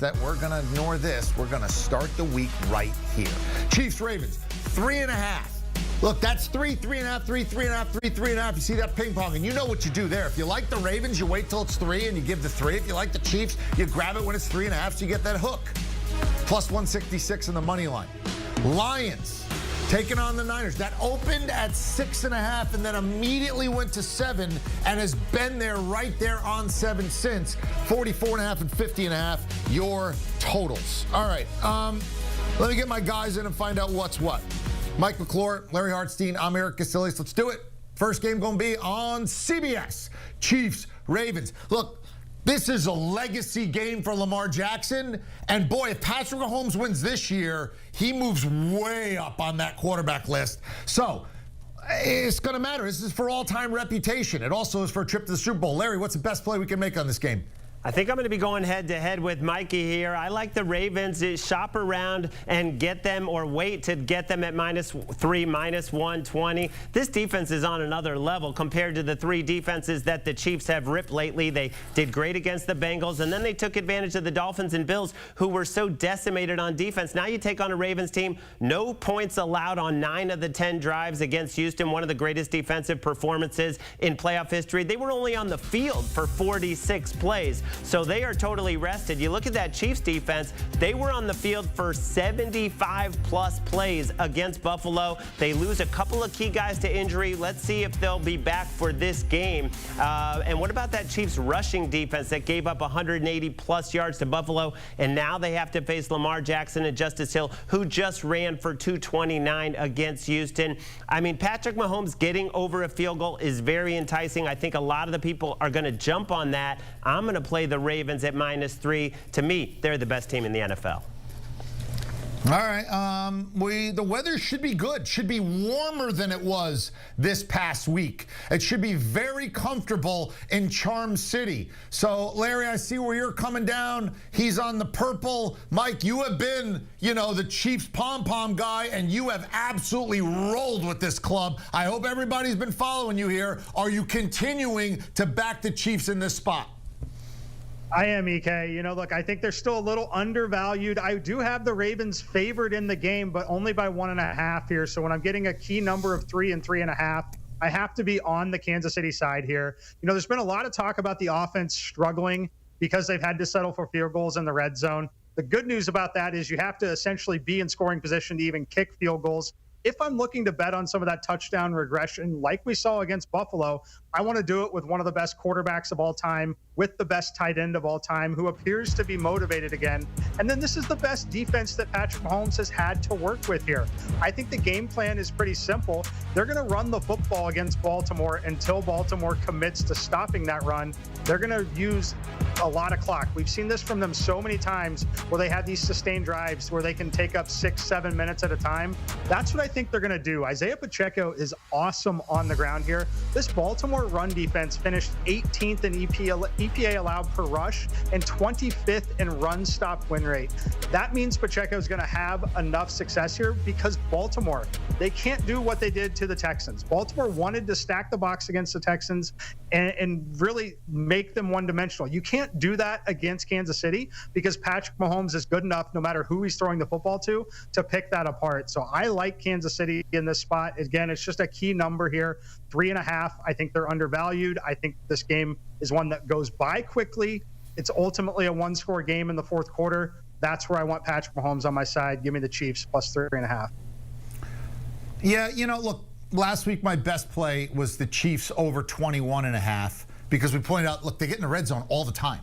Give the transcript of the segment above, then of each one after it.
that we're going to ignore this. We're going to start the week right here. Chiefs, Ravens, 3.5. Look, that's 3.5, 3.5, 3.5. You see that ping pong, and you know what you do there. If you like the Ravens, you wait till it's 3 and you give the 3. If you like the Chiefs, you grab it when it's 3.5 so you get that hook. Plus 166 in the money line. Lions taking on the Niners. That opened at 6.5 and then immediately went to 7 and has been there right there on 7 since. 44.5 and 50.5, your totals. All right, let me get my guys in and find out what's what. Mike McClure, Larry Hartstein, I'm Eric Casillas. Let's do it. First game going to be on CBS. Chiefs, Ravens. Look, this is a legacy game for Lamar Jackson. And boy, if Patrick Mahomes wins this year, he moves way up on that quarterback list. So it's going to matter. This is for all-time reputation. It also is for a trip to the Super Bowl. Larry, what's the best play we can make on this game? I think I'm going to be going head-to-head with Mikey here. I like the Ravens to shop around and get them, or wait to get them at -3, -120. This defense is on another level compared to the 3 defenses that the Chiefs have ripped lately. They did great against the Bengals, and then they took advantage of the Dolphins and Bills, who were so decimated on defense. Now you take on a Ravens team, no points allowed on 9 of the 10 drives against Houston, one of the greatest defensive performances in playoff history. They were only on the field for 46 plays. So they are totally rested. You look at that Chiefs defense, they were on the field for 75+ plays against Buffalo. They lose a couple of key guys to injury. Let's see if they'll be back for this game. And what about that Chiefs rushing defense that gave up 180+ yards to Buffalo, and now they have to face Lamar Jackson and Justice Hill, who just ran for 229 against Houston. I mean, Patrick Mahomes getting over a field goal is very enticing. I think a lot of the people are going to jump on that. I'm going to play the Ravens at -3. To me, they're the best team in the NFL. All right, the weather should be good. Should be warmer than it was this past week. It should be very comfortable in Charm City. So, Larry, I see where you're coming down. He's on the purple. Mike, you have been, the Chiefs pom-pom guy, and you have absolutely rolled with this club. I hope everybody's been following you here. Are you continuing to back the Chiefs in this spot? I am, EK. Look, I think they're still a little undervalued. I do have the Ravens favored in the game, but only by 1.5 here. So when I'm getting a key number of 3 and 3.5, I have to be on the Kansas City side here. There's been a lot of talk about the offense struggling because they've had to settle for field goals in the red zone. The good news about that is you have to essentially be in scoring position to even kick field goals. If I'm looking to bet on some of that touchdown regression like we saw against Buffalo, I want to do it with one of the best quarterbacks of all time, with the best tight end of all time, who appears to be motivated again. And then this is the best defense that Patrick Mahomes has had to work with here. I think the game plan is pretty simple. They're going to run the football against Baltimore until Baltimore commits to stopping that run. They're going to use a lot of clock. We've seen this from them so many times where they have these sustained drives where they can take up 6-7 minutes at a time. That's what I think they're going to do. Isaiah Pacheco is awesome on the ground here. This Baltimore run defense finished 18th in EPA allowed per rush and 25th in run stop win rate. That means Pacheco is going to have enough success here because Baltimore, they can't do what they did to the Texans. Baltimore wanted to stack the box against the Texans and really make them one-dimensional. You can't do that against Kansas City because Patrick Mahomes is good enough, no matter who he's throwing the football to pick that apart. So I like Kansas City in this spot. Again, it's just a key number here, 3.5. I think they're undervalued. I think this game is one that goes by quickly. It's ultimately a one-score game in the fourth quarter. That's where I want Patrick Mahomes on my side. Give me the Chiefs plus 3.5. Yeah, look, last week my best play was the Chiefs over 21.5 because we pointed out, look, they get in the red zone all the time.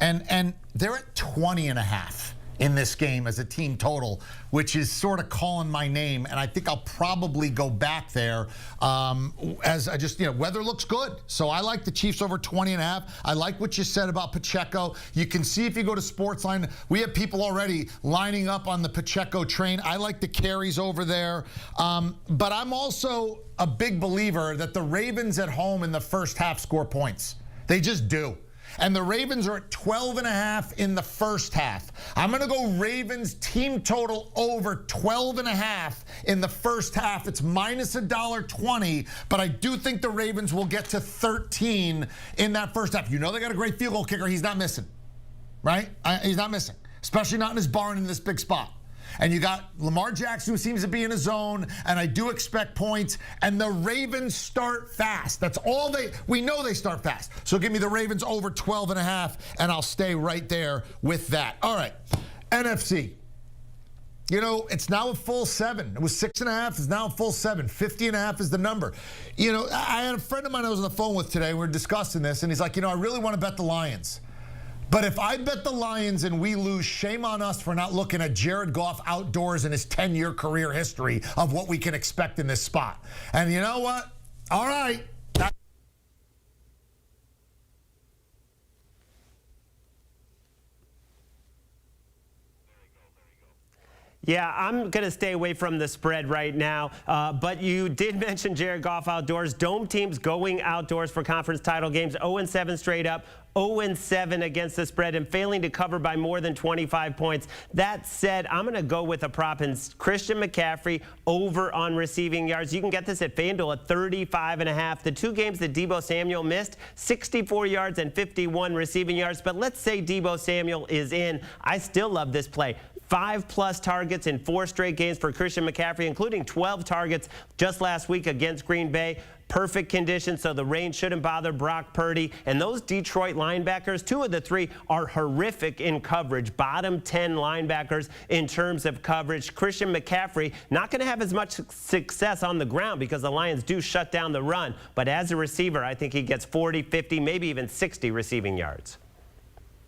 And they're at 20.5 in this game as a team total, which is sort of calling my name. And I think I'll probably go back there as I just, weather looks good. So I like the Chiefs over 20.5. I like what you said about Pacheco. You can see if you go to Sportsline, we have people already lining up on the Pacheco train. I like the carries over there. But I'm also a big believer that the Ravens at home in the first half score points. They just do. And the Ravens are at 12.5 in the first half. I'm going to go Ravens team total over 12.5 in the first half. It's minus $1.20, but I do think the Ravens will get to 13 in that first half. They got a great field goal kicker. He's not missing, right? He's not missing. especially not in his barn in this big spot. And you got Lamar Jackson, who seems to be in his zone, and I do expect points. And the Ravens start fast. That's all we know they start fast. So give me the Ravens over 12.5, and I'll stay right there with that. All right, NFC. You know, it's now a full 7. It was 6.5. It's now a full 7. 50.5 is the number. You know, I had a friend of mine I was on the phone with today. We were discussing this, and he's like, you know, I really want to bet the Lions. But if I bet the Lions and we lose, shame on us for not looking at Jared Goff outdoors in his 10-year career history of what we can expect in this spot. And you know what? All right. Yeah, I'm going to stay away from the spread right now. But you did mention Jared Goff outdoors. Dome teams going outdoors for conference title games, 0-7 straight up, 0-7 against the spread, and failing to cover by more than 25 points. That said, I'm going to go with a prop in Christian McCaffrey over on receiving yards. You can get this at FanDuel at 35.5. The 2 games that Deebo Samuel missed, 64 yards and 51 receiving yards. But let's say Deebo Samuel is in. I still love this play. 5+ targets in 4 straight games for Christian McCaffrey, including 12 targets just last week against Green Bay. Perfect conditions, so the rain shouldn't bother Brock Purdy. And those Detroit linebackers, 2 of the 3 are horrific in coverage. Bottom 10 linebackers in terms of coverage. Christian McCaffrey not going to have as much success on the ground because the Lions do shut down the run. But as a receiver, I think he gets 40, 50, maybe even 60 receiving yards.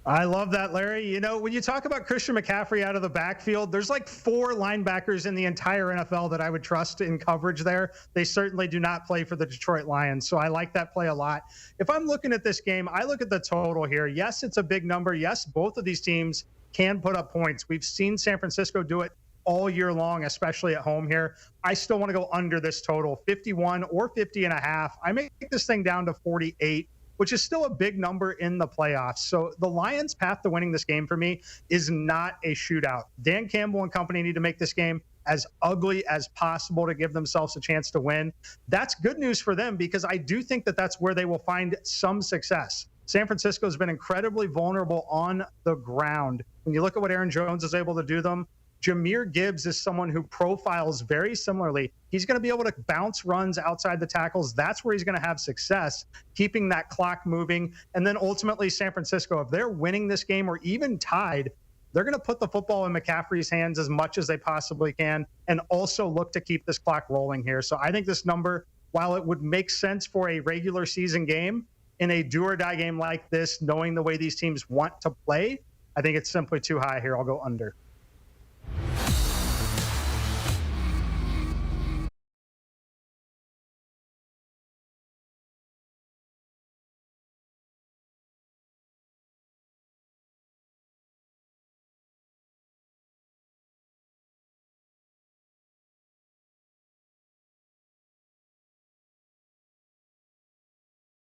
I love that, Larry. You know, when you talk about Christian McCaffrey out of the backfield, there's like 4 linebackers in the entire NFL that I would trust in coverage there. They certainly do not play for the Detroit Lions, so I like that play a lot. If I'm looking at this game, I look at the total here. Yes, it's a big number. Yes, both of these teams can put up points. We've seen San Francisco do it all year long, especially at home here. I still want to go under this total, 51 or 50.5. I may take this thing down to 48. Which is still a big number in the playoffs. So the Lions' path to winning this game for me is not a shootout. Dan Campbell and company need to make this game as ugly as possible to give themselves a chance to win. That's good news for them because I do think that that's where they will find some success. San Francisco has been incredibly vulnerable on the ground. When you look at what Aaron Jones is able to do them, Jahmyr Gibbs is someone who profiles very similarly. He's going to be able to bounce runs outside the tackles. That's where he's going to have success, keeping that clock moving. And then ultimately, San Francisco, if they're winning this game or even tied, they're going to put the football in McCaffrey's hands as much as they possibly can and also look to keep this clock rolling here. So I think this number, while it would make sense for a regular season game, in a do-or-die game like this, knowing the way these teams want to play, I think it's simply too high here. I'll go under.